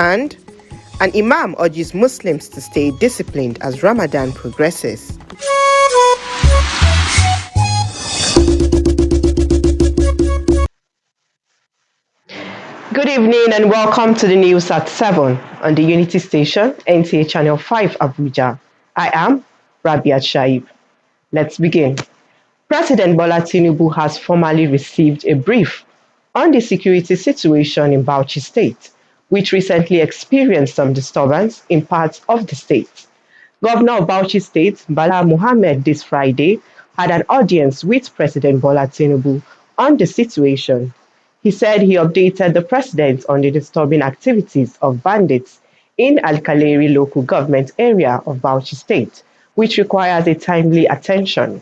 And an imam urges Muslims to stay disciplined as Ramadan progresses. Good evening and welcome to the news at 7 on the Unity Station, NTA Channel 5 Abuja. I am Rabiat Shaib. Let's begin. President Bola Tinubu has formally received a brief on the security situation in Bauchi State, which recently experienced some disturbance in parts of the state. Governor of Bauchi State, Bala Mohammed, this Friday had an audience with President Bola Tinubu on the situation. He said he updated the president on the disturbing activities of bandits in Al-Kaleri local government area of Bauchi State, which requires a timely attention.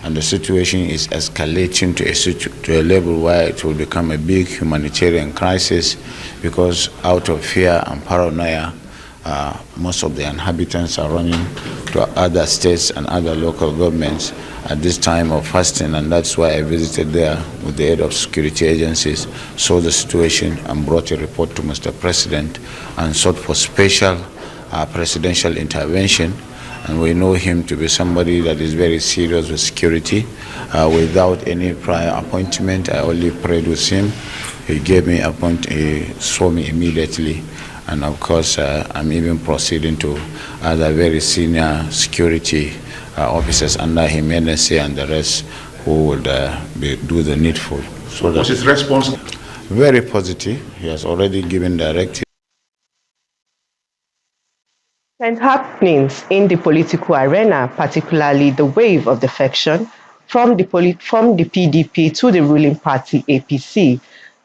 And the situation is escalating to a level where it will become a big humanitarian crisis, because out of fear and paranoia, most of the inhabitants are running to other states and other local governments at this time of fasting, and that's why I visited there with the aid of security agencies, saw the situation and brought a report to Mr. President and sought for special presidential intervention. And we know him to be somebody that is very serious with security. Without any prior appointment, I only prayed with him. He gave me he saw me immediately. And of course, I'm even proceeding to other very senior security officers under him, NSA and the rest, who will do the needful. So what's his response? Very positive. He has already given directives. Recent happenings in the political arena, particularly the wave of defection from the PDP to the ruling party APC,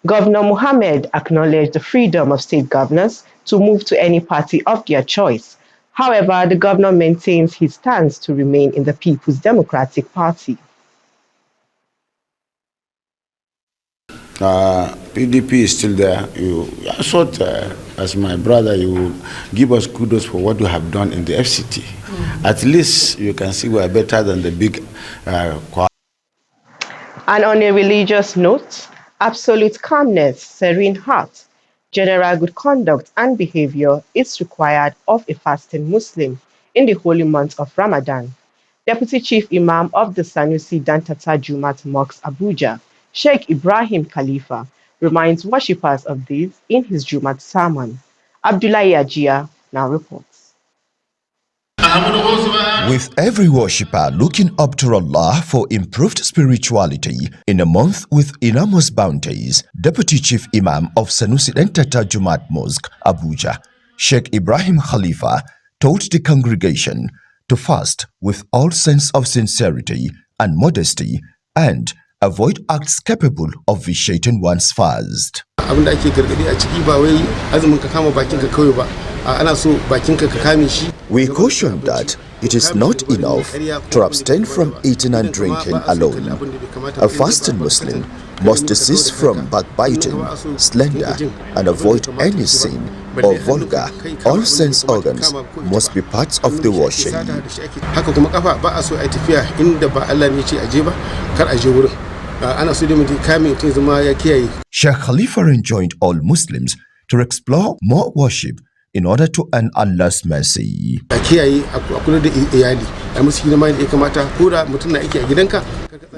Governor Mohammed acknowledged the freedom of state governors to move to any party of their choice. However, the governor maintains his stance to remain in the People's Democratic Party. PDP is still there. I thought, as my brother, you will give us kudos for what you have done in the FCT. At least you can see we are better than the big. And on a religious note, absolute calmness, serene heart, general good conduct and behavior is required of a fasting Muslim in the holy month of Ramadan. Deputy Chief Imam of the Sanusi Dantata Jumat Mosque, Abuja, Sheikh Ibrahim Khalifa, reminds worshippers of this in his Jumat sermon. Abdullahi Ajia now reports. With every worshipper looking up to Allah for improved spirituality in a month with enormous bounties, Deputy Chief Imam of Sanusi Dantata Jumat Mosque, Abuja, Sheikh Ibrahim Khalifa, told the congregation to fast with all sense of sincerity and modesty and avoid acts capable of vitiating one's fast. We caution that it is not enough to abstain from eating and drinking alone. A fasting Muslim must desist from backbiting, slander, and avoid any sin or vulgar. All sense organs must be parts of the washing. Sheikh Khalifa enjoined all Muslims to explore more worship in order to earn Allah's mercy.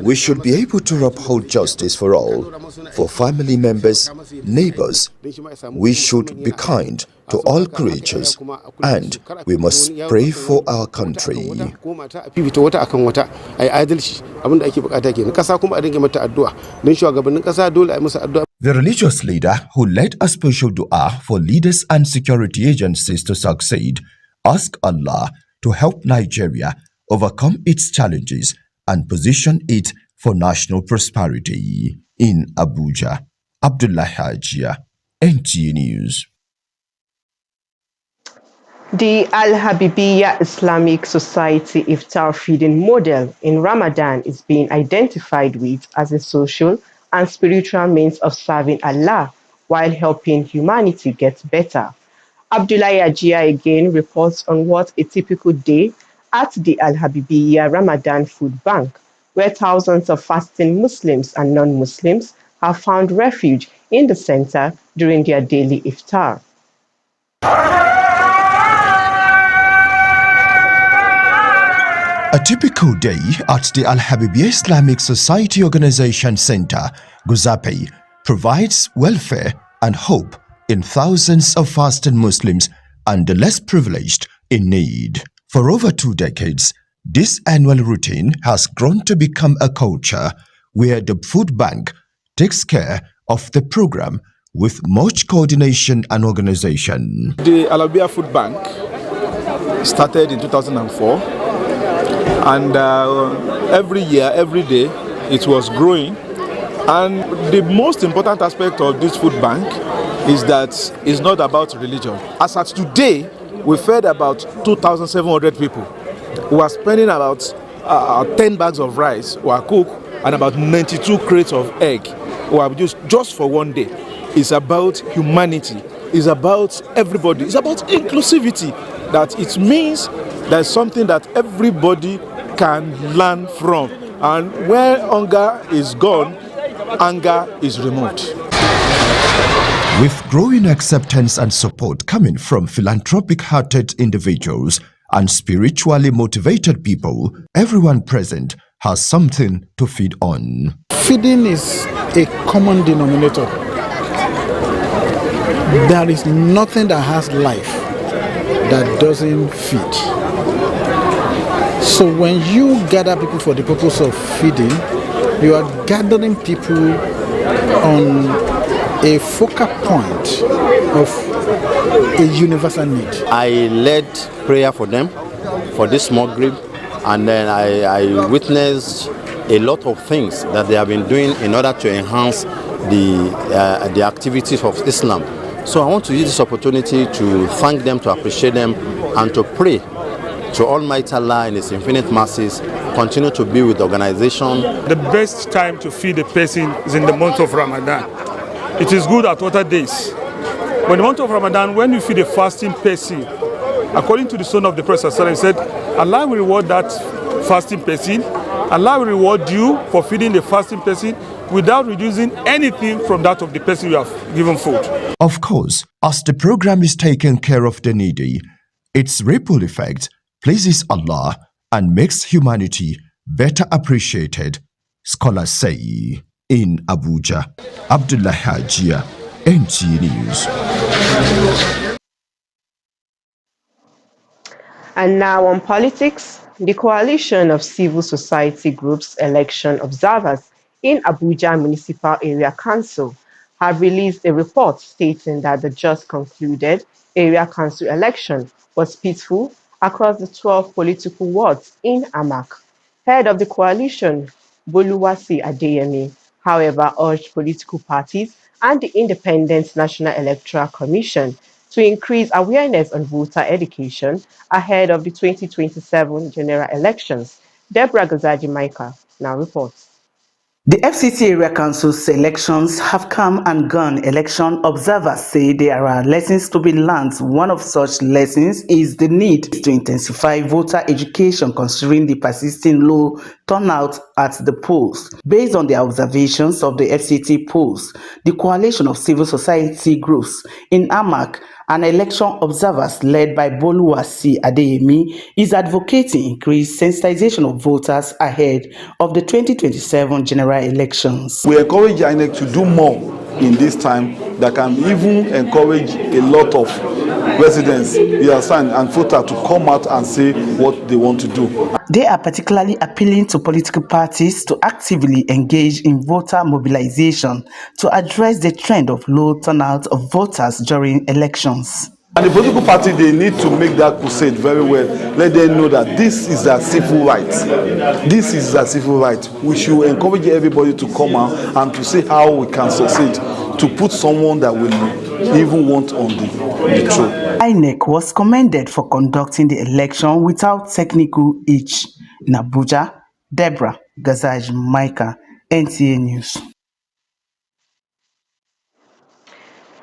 We should be able to uphold justice for all, for family members, neighbors. We should be kind to all creatures, and we must pray for our country. The religious leader, who led a special dua for leaders and security agencies to succeed, asked Allah to help Nigeria overcome its challenges and position it for national prosperity. In Abuja, Abdullahi Ajia, NTA News. The Al-Habibiyya Islamic Society Iftar feeding model in Ramadan is being identified with as a social and spiritual means of serving Allah while helping humanity get better. Abdullahi Ajia again reports on what a typical day at the Al-Habibiyya Ramadan Food Bank, where thousands of fasting Muslims and non-Muslims have found refuge in the center during their daily iftar. A typical day at the Al-Habibiyya Islamic Society Organization Center, Guzape, provides welfare and hope in thousands of fasting Muslims and the less privileged in need. For over 2 decades, this annual routine has grown to become a culture where the food bank takes care of the program with much coordination and organization. The Alabia Food Bank started in 2004, and every year, every day, it was growing. And the most important aspect of this food bank is that it's not about religion. As at today, we fed about 2,700 people who are spending about 10 bags of rice who are cooked and about 92 crates of egg who are used just for one day. It's about humanity. It's about everybody. It's about inclusivity. That it means there's something that everybody can learn from. And where hunger is gone, anger is removed. With growing acceptance and support coming from philanthropic-hearted individuals and spiritually motivated people, everyone present has something to feed on. Feeding is a common denominator. There is nothing that has life that doesn't feed. So when you gather people for the purpose of feeding, you are gathering people on a focal point of a universal need. I led prayer for them, for this small group, and then I witnessed a lot of things that they have been doing in order to enhance the activities of Islam. So I want to use this opportunity to thank them, to appreciate them, and to pray to Almighty Allah in His infinite mercies, continue to be with the organization. The best time to feed a person is in the month of Ramadan. It is good at other days. But in the month of Ramadan, when you feed a fasting person, according to the Son of the Prophet, he said, Allah will reward that fasting person. Allah will reward you for feeding the fasting person without reducing anything from that of the person you have given food. Of course, as the program is taking care of the needy, its ripple effect pleases Allah and makes humanity better appreciated, scholars say. In Abuja, Abdullah Hajia, NT News. And now on politics, the coalition of civil society groups election observers in Abuja Municipal Area Council have released a report stating that the just concluded area council election was peaceful across the 12 political wards in Amak. Head of the coalition, Boluwasi Adeyemi, however, urged political parties and the Independent National Electoral Commission to increase awareness on voter education ahead of the 2027 general elections. Deborah Gazaji-Maika now reports. The FCT Area Council's elections have come and gone. Election observers say there are lessons to be learned. One of such lessons is the need to intensify voter education considering the persisting low turnout at the polls. Based on the observations of the FCT polls, the coalition of civil society groups in Amak and election observers led by Boluwasi Adeyemi is advocating increased sensitization of voters ahead of the 2027 general elections. We encourage INEC to do more in this time that can even encourage a lot of residents and voters to come out and say what they want to do. They are particularly appealing to political parties to actively engage in voter mobilization to address the trend of low turnout of voters during elections. And the political party, they need to make that crusade very well. Let them know that this is a civil right. This is a civil right. We should encourage everybody to come out and to see how we can succeed to put someone that will even want on the throne. INEC was commended for conducting the election without technical hitch. In Abuja, Deborah Gazaji-Maika, NTA News.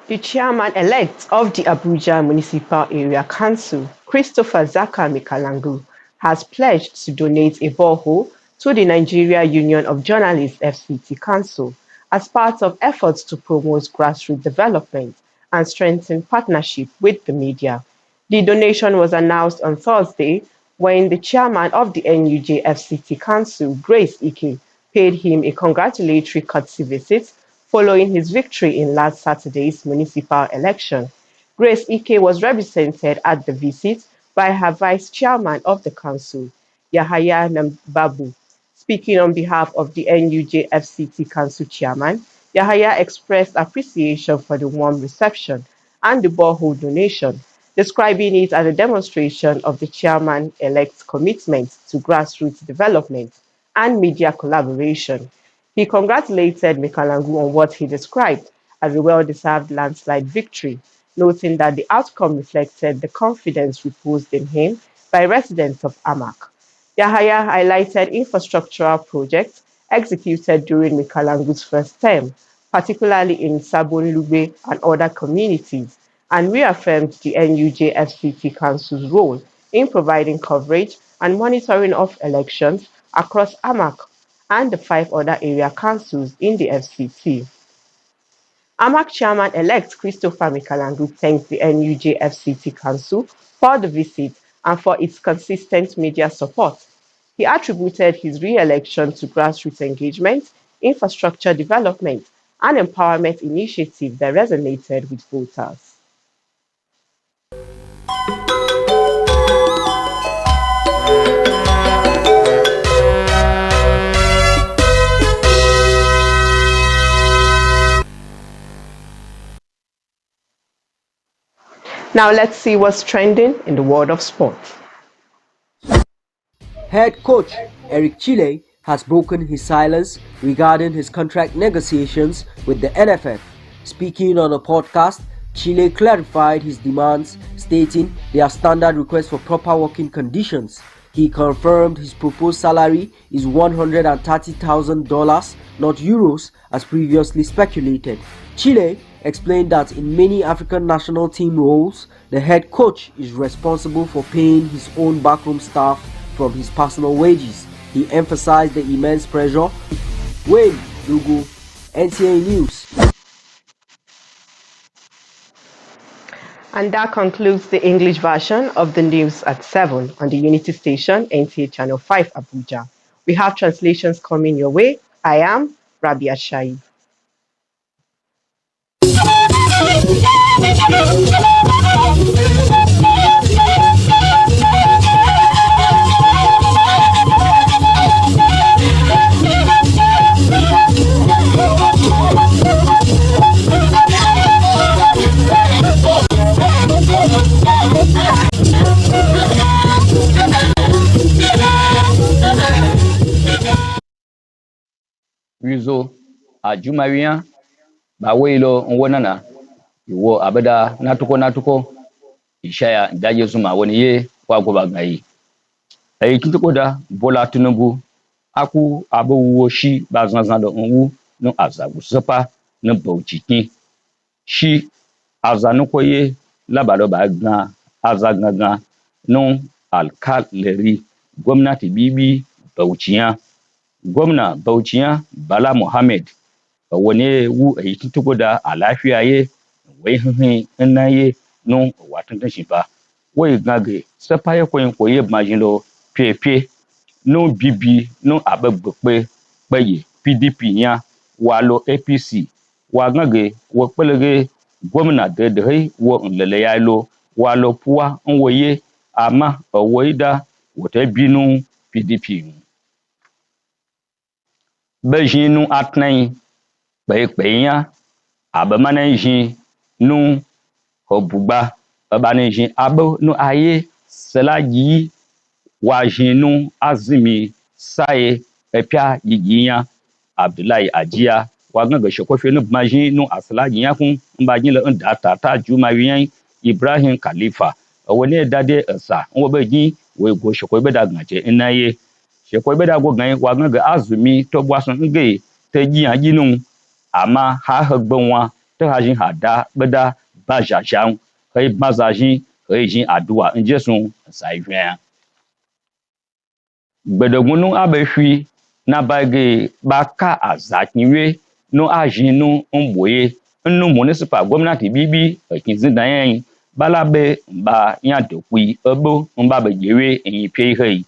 The chairman-elect of the Abuja Municipal Area Council, Christopher Zaka Mikalangu, has pledged to donate a borehole to the Nigeria Union of Journalists FCT Council as part of efforts to promote grassroots development and strengthen partnership with the media. The donation was announced on Thursday when the chairman of the NUJ-FCT Council, Grace Ike, paid him a congratulatory courtesy visit following his victory in last Saturday's municipal election. Grace Ike was represented at the visit by her vice chairman of the council, Yahaya Nambabu. Speaking on behalf of the NUJ-FCT Council chairman, Yahaya expressed appreciation for the warm reception and the borehole donation, describing it as a demonstration of the chairman-elect's commitment to grassroots development and media collaboration. He congratulated Mikalangu on what he described as a well-deserved landslide victory, noting that the outcome reflected the confidence reposed in him by residents of Amak. Yahaya highlighted infrastructural projects executed during Mikalangu's first term, particularly in Sabon Lube and other communities, and reaffirmed the NUJ-FCT Council's role in providing coverage and monitoring of elections across Amak and the 5 other area councils in the FCT. AMAC Chairman-elect Christopher Mikalangu thanked the NUJ-FCT Council for the visit and for its consistent media support. He attributed his re-election to grassroots engagement, infrastructure development, and empowerment initiatives that resonated with voters. Now let's see what's trending in the world of sport. Head coach Eric Chile has broken his silence regarding his contract negotiations with the NFF. Speaking on a podcast, Chile clarified his demands, stating they are standard requests for proper working conditions. He confirmed his proposed salary is $130,000, not euros, as previously speculated. Chile explained that in many African national team roles, the head coach is responsible for paying his own backroom staff from his personal wages. He emphasized the immense pressure. Wayne Lugu, NTA News. And that concludes the English version of the news at 7 on the Unity Station, NTA Channel 5 Abuja. We have translations coming your way. I am Rabia Shaib. Wizo ajumawiya ba welo nwonana iwo abada natuko ishaya daje zuma woni ye kwa goba ngai ai kintokoda Bola Tinubu aku abuwo shi bazanzan do nwu no azagu sopa no bauchiki shi azanu koye labado ba gan azagangan no alkaleri gwamnati bibi bauchiya gwamna bauchiya Bala Mohammed wani wu a yi tutuko da a lafiya ye wai hinhin ina ye no watan tashin fa wai gage sapa ya koye majin lo pepe no bibi no abegbe peye PDP nya wa lo APC wa gage wa pelege gwamna de wo nlele ya lo wa lo puwa nwoye ama owoida wote binu PDP bejinu atnai peyanya abemaneji nu hobugba abaneji abo nu aye selaji wajinu azimi saye epia yiginya Abdullahi Ajia waganga shekofe nu maji nu asalaji yakun mbajin le ndata ta jumawiyan Ibrahim Khalifa woni dade asa wobeji we go shekobe da ganche inaye shekobe da go gan waganga azumi to bwason nge teji ajinu ama ha hegbenwa te hajin hada beda bajajan he mazajin he jin adua njesun saivien gbedogunu abehwi na bage baka azakinwe no aji no mboye no municipal gwamnati bibi kinzin dan yan balabe ba yan dokui ebo mba be jewe yin pe hei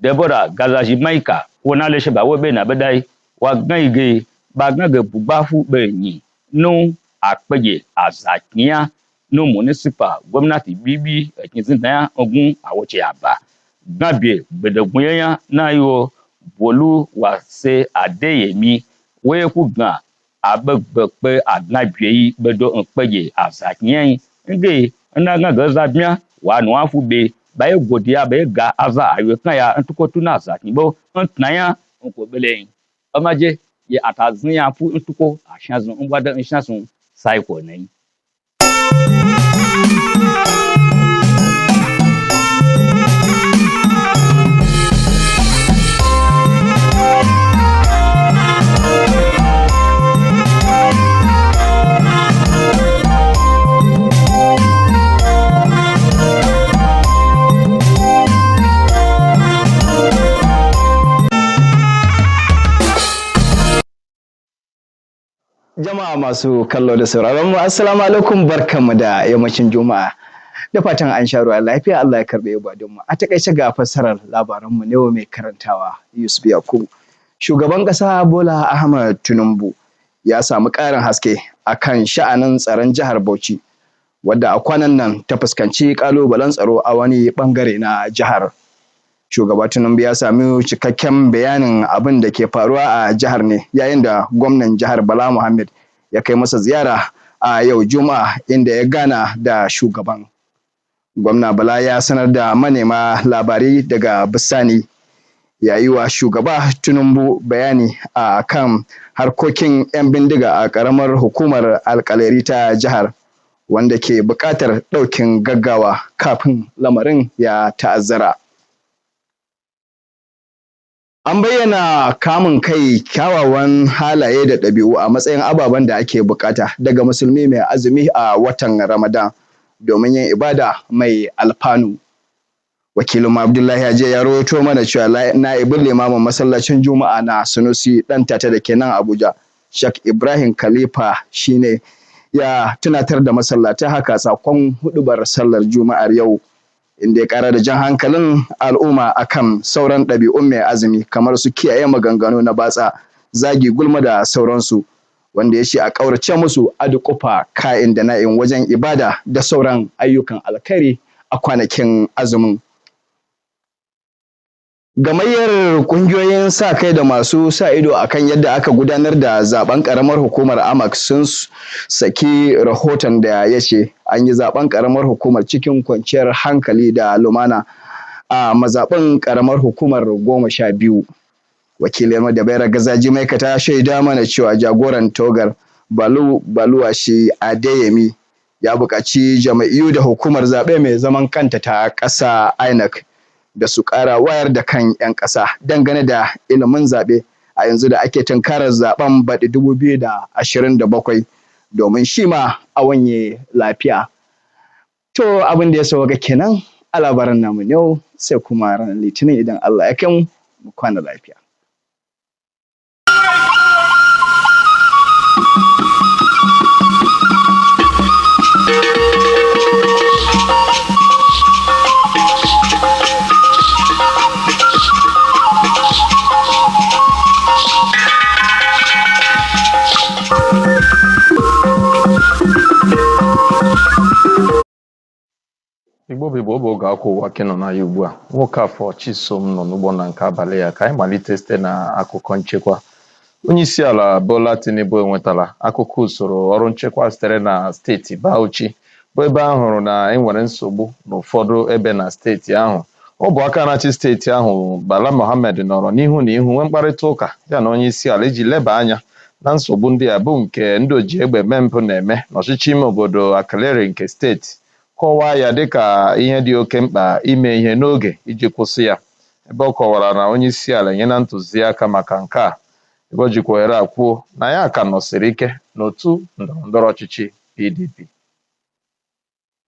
Deborah gazaji maika wona le sheba we be na bedai wa gan ige ba gan ge bugbafu be yin no akpeje azakia no municipal gwamnati bibi kinzin dan ogun awoche aba gabie gbedegun yan na yo bolu wa se adeyemi we ku gan abegbe agnabie yi bedo npeje azakia nge na gan ge zabia wa no afu be ba ye godia ba ga aza ayo kan ya ntukotu na azakin bo ntnaya nko bele amaje ye atazin ya fu ntuko ahyanzun ngwada nhyansun cycle nei. Jama'a masu kallo da sauraron mu assalamu alaikum barkanmu da yammacin juma'a da fatan an sha ruwa lafiya Allah ya karbe ibadun mu a takaice ga fassarar labaran mu ne mai karantawa Yusuf Yakubu. Shugaban kasa Bola Ahmed Tinubu ya samu ƙarin haske akan sha'anin tsaron jihar Bauchi wadda a kwanan nan ta fuskanci kalubalen tsaro a wani bangare na jihar. Shugaba Tinubu ya sami cikakken bayanin abin da ke faruwa a jihar ne yayin da gwamnan jihar Bala Muhammad ya kai masa ziyara a yau Juma'a inda ya gana da shugaban. Gwamna Bala ya sanar da manema labarai daga bisani ya yi wa shugaba Tinubu bayani a kan harkokin 'yan bindiga a ƙaramar hukumar alƙaleri ta jihar wanda ke buƙatar ɗaukin gaggawa kafin lamarin ya ta'azzara. An bayyana kamun kai, kyawawan halaye da ɗabi'u a matsayin ababen da ake bukata daga musulmi mai azumi a watan Ramadan domin yin ibada mai alfanu. Wakilin Abdullahi Hajiya ya rawaito mana cewa na'ibin limamin masallacin Juma'a na Sunusi Ɗantata da ke nan Abuja, Sheikh Ibrahim Khalifa shine ya tunatar da masallata haka sakon hudubar sallar Juma'ar yau. Inda ya ƙara da jan hankalin al'umma akan sauran ɗabi'un mai azumi kamar su kiyaye maganganu na batsa, zagi, gulma da sauransu wanda ya ce a ƙaurace musu a duƙufa ka'in da na'in wajen ibada da sauran ayyukan alkhairi a kwanakin azumin. Gamayyar ƙungiyoyin sa kai da masu sa ido akan yadda aka gudanar da zaben ƙaramar hukumar Amak sun saki rahoton da ya ce an yi zaben ƙaramar hukumar cikin kwanciyar hankali da lumana a mazaɓin ƙaramar hukumar 12. Wakilin da Bayar Gazaji Maika ta shaida mana cewa jagoran togar Baluwashi Adeyemi ya buƙaci jam'iyyu da hukumar zaɓe mai zaman kanta ta ƙasa INEC da su ƙara wayar da kan 'yan ƙasa dangane da ilimin zaɓe a yanzu da ake tunkarar zaɓen baɗi 2027 domin shi ma a wanye lafiya. To abin da ya sauka kenan a labaran namu yau sai kuma ranar Litinin idan Allah ya kai mu kwana lafiya. Igbo bụ oge oge akwa ụwa ke nọ na ya ugbu a nwoke afọ Chisom nọ n'ụgbọ na nke abalị ya ka anyị malite site na akụkọ nchekwa. Onye isi ala Bola Tinubu enwetala akụkọ usoro ọrụ nchekwa sitere na steeti Bauchi bụ ebe a hụrụ na enwere nsogbu n'ụfọdụ ebe na steeti ahụ. Ọ bụ aka na-achị steeti ahụ Bala Mohammed nọrọ n'ihu na ihu nwee mkparịta ụka ya na onye isi ala iji leba anya na nsogbu ndị a bụ nke ndị oji egbe eme mpụ na-eme n'ọchịchị ime obodo Akaleri nke steeti, kọwaa ya dịka ihe dị oke mkpa ime ihe n'oge iji kwụsị ya, ebe ọ kọwara na onye isi ala enyela ntụziaka maka nke a, ebe o jikwa ohere a kwuo na ya ka nọsiri ike n'otu ndọrọndọrọ ọchịchị PDP.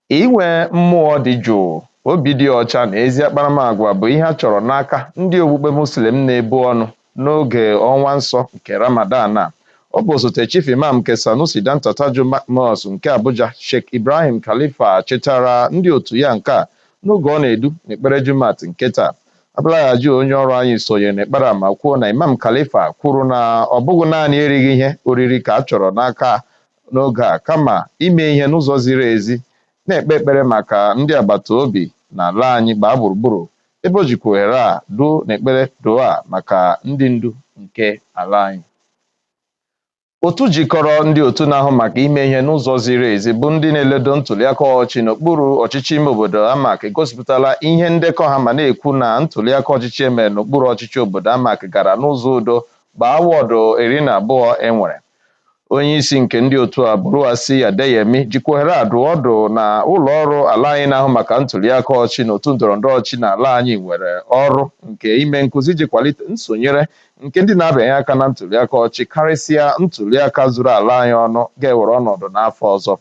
Inwe mmụọ dị jụụ, obi dị ọcha na ezi akparamagwa bụ ihe a chọrọ n'aka ndị okpukpe Muslim na-ebu ọnụ n'oge ọnwa nsọ nke Ramadan a. ọ bụ osote Chief Imam nke Sanusi Dantata Jumat Mosque nke Abuja Sheikh Ibrahim Khalifa chetara ndị otu ya nke a n'oge ọ na-edu n'ekpere Jumat nke taa. Abụlaghaji onye ọrụ anyị sonye n'ekpere ma kwuo na Imam Khalifa kwuru na ọ bụghị naanị erighị ihe oriri ka a chọrọ n'aka n'oge a kama ime ihe n'ụzọ ziri ezi na-ekpe ekpere maka ndị agbata obi na ala anyị gbaa gburugburu ebe o jikwa ohere a duo n'ekpere dua maka ndị ndu nke ala anyị. Otu jikọrọ ndị otu na-ahụ maka ime ihe n'ụzọ ziri ezi bụ ndị na-eledo ntụliaka ọchịchị n'okpuru ọchịchị ime obodo Amak egosipụtala ihe ndekọ ha ma na-ekwu na ntụliaka ọchịchị emere n'okpuru ọchịchị obodo Amak gara n'ụzọ udo gbaa wọdụ 12 enwere. Onye isi nke ndị otu a Buruasi Adeyemi jikwa ohere a dụọ ọdụ na ụlọ ọrụ ala anyị na-ahụ maka ntụliaka ọchịchị na otu ndọrọndọrọ ọchịchị na ala anyị nwere ọrụ nke ime nkụzi iji kwalite nsonyere nke ndị na-abịanye aka na ntụliaka ọchịchị karịsịa ntụliaka zuru ala anyị ọnụ ga-ewere ọnọdụ n'afọ ọzọ.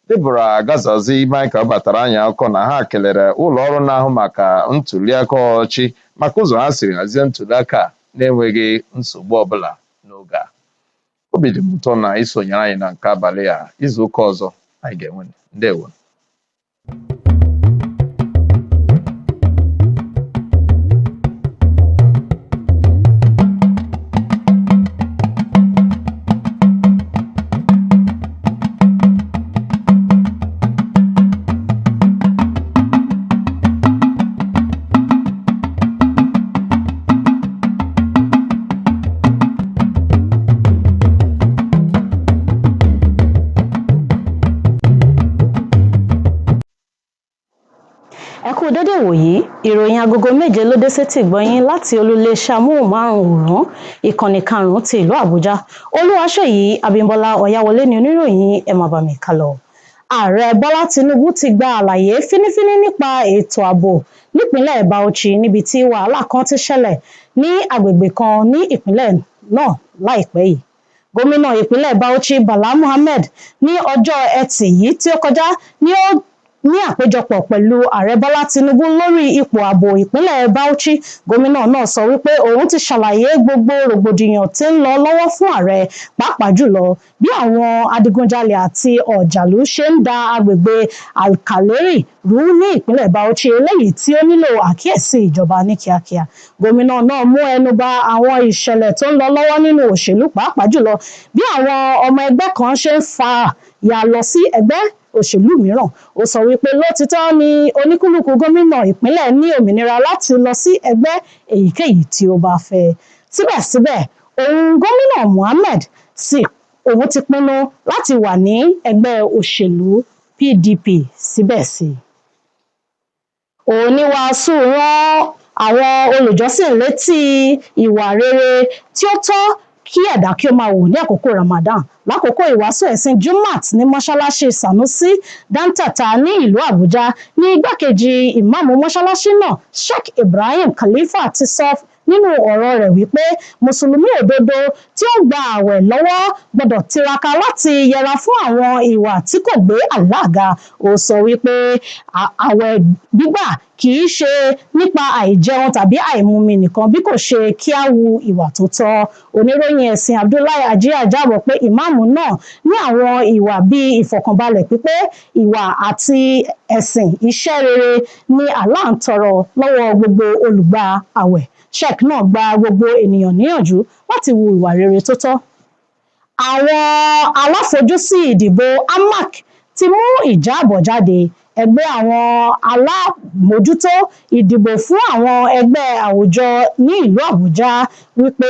Deborah Gazazi Michael batara anyị akụkọ na ha kelere ụlọ ọrụ na-ahụ maka ntụliaka ọchịchị maka ụzọ ha siri hazie ntụliaka na-enweghị nsogbu ọbụla n'oge a. Obi dị m ụtọ na isonyere anyị na nke abalị a. Izu ụka ọzọ anyị ga-enwe. Ndewo. Ẹ kú dédé wòyí, ìròyìn agogo méje ló dé sétí gbọ̀yìn láti olúléeṣẹ́ amóhùnmáwòrán ìkànnì 5 ti ìlú Àbújá. Olúwaṣèyí Abímbọ́lá Ọ̀yáwọlé ni oníròyìn ẹ máa bá mi kálọ. Ààrẹ Bọ́lá Tinubu ti gba àlàyé fínífíní nípa ètò ààbò nípínlẹ̀ Bauchi níbi tí wàhálà kan ti ṣẹlẹ̀ ní agbègbè kan ní ìpínlẹ̀ náà láìpẹ́ yìí. Gómìnà ìpínlẹ̀ Bauchi Bala Muhammed ní ọjọ́ Ẹtì yìí tí ó kọjá ní àpéjọpọ̀ pẹ̀lú ààrẹ Bọ́lá Tinubu lórí ipò ààbò ìpínlẹ̀ Bauchi. Gómìnà náà sọ wípé òun ti ṣàlàyé gbogbo rògbòdìyàn tí ń lọ lọ́wọ́ fún ààrẹ, pàápàá jùlọ bí àwọn adigunjalè àti ọ̀jàlú ṣe ń da agbègbè Alkaleri rú ní ìpínlẹ̀ Bauchi, eléyìí tí ó nílò àkíyèsí ìjọba ní kíákíá. Gómìnà náà mú ẹnu bà àwọn ìṣẹ̀lẹ̀ tó ń lọ lọ́wọ́ nínú òṣèlú, pàápàá jùlọ bí àwọn ọmọ ẹgbẹ́ kan ṣe ń fa yà lọ sí ẹgbẹ́ òṣèlú mìíràn. Ó sọ wípé lótìtọ́ ni oníkúlùkù gómìnà ìpínlẹ̀ ní òmìnira láti lọ sí ẹgbẹ́ èyíkéyìí tí ó bá fẹ́. Síbẹ̀síbẹ̀, gómìnà Muhammed òun ti pinnu láti wà ní ẹgbẹ́ òṣèlú PDP síbẹ̀ sí. Oníwàásù rán àwọn olùjọ́sìn létí ìwà rere tí ó tọ́ kí ẹ̀dá kí ó máa wò ní àkókò Ramadan. Lákòókò ìwàásù ẹ̀sìn Jumat ní mọ́ṣáláṣí Sanusi Dantata ní ìlú Àbújá ní igbákejì ìmáàmù mọ́ṣáláṣí náà Sheikh Ibrahim Khalifa ti sọ nínú ọ̀rọ̀ rẹ̀ wípé mùsùlùmí òdodo tí ó gba àwẹ̀ lọ́wọ́ gbọ́dọ̀ tiraka láti yẹra fún àwọn ìwà tí kò gbé Allah ga. Ó sọ wípé àwẹ̀ gbígbà kì í ṣe nípa àìjẹun tàbí àìmumi nìkan bí kò ṣe kí á wu ìwà tó tọ́. Oníròyìn ẹ̀sìn Abdullahi Ajiya jábọ̀ pé ìmáàmù náà ní àwọn ìwà bíi ìfọ̀kànbalẹ̀ pípé, ìwà àti ẹ̀sìn iṣẹ́ rere ni Allah ń tọrọ lọ́wọ́ gbogbo olùgbà àwẹ̀. Sheikh náà gba gbogbo ènìyàn níyànjú láti wu ìwà rere tó tọ́. Àwọn aláfojúsí ìdìbò Amak ti mú ìjábọ̀ jáde. Ẹgbẹ́ àwọn alámòjútó ìdìbò fún àwọn ẹgbẹ́ àwùjọ ní ìlú Àbújá wípé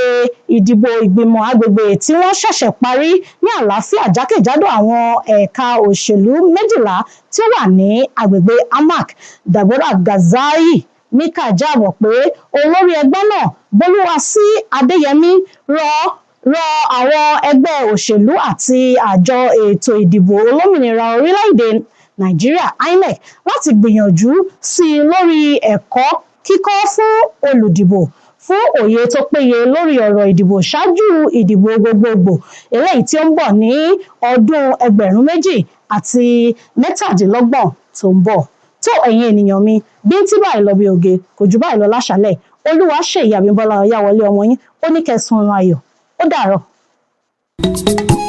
ìdìbò ìgbìmọ̀ agbègbè tí wọ́n ṣẹ̀ṣẹ̀ parí ní àlàáfíà jákèjádò àwọn ẹ̀ka òṣèlú 12 tí ó wà ní agbègbè Amak. Deborah Gazayi Mika jábọ̀ pé olórí ẹgbẹ́ náà Bólúwasí Adéyẹmí rọ àwọn ẹgbẹ́ òṣèlú àti àjọ ètò ìdìbò olómìnira orílẹ̀-èdè Nàìjíríà INEC láti gbìyànjú sí i lórí ẹ̀kọ́ kíkọ́ fún olùdìbò fún òye tó péye lórí ọ̀rọ̀ ìdìbò ṣáájú ìdìbò gbogbogbò eléyìí tí ó ń bọ̀ ní ọdún 2027 tó ń bọ̀. Tó ẹ̀yin ènìyàn mi, bí ń tí báyìí lọ bí oge, kò jù báyìí lọ láṣálẹ̀. Olúwaṣèyí Abímbọ́lá Ọ̀yáwọlé ọmọ yín ó ní kẹsùn ọ̀run ayọ̀. Ó dàárọ̀. you.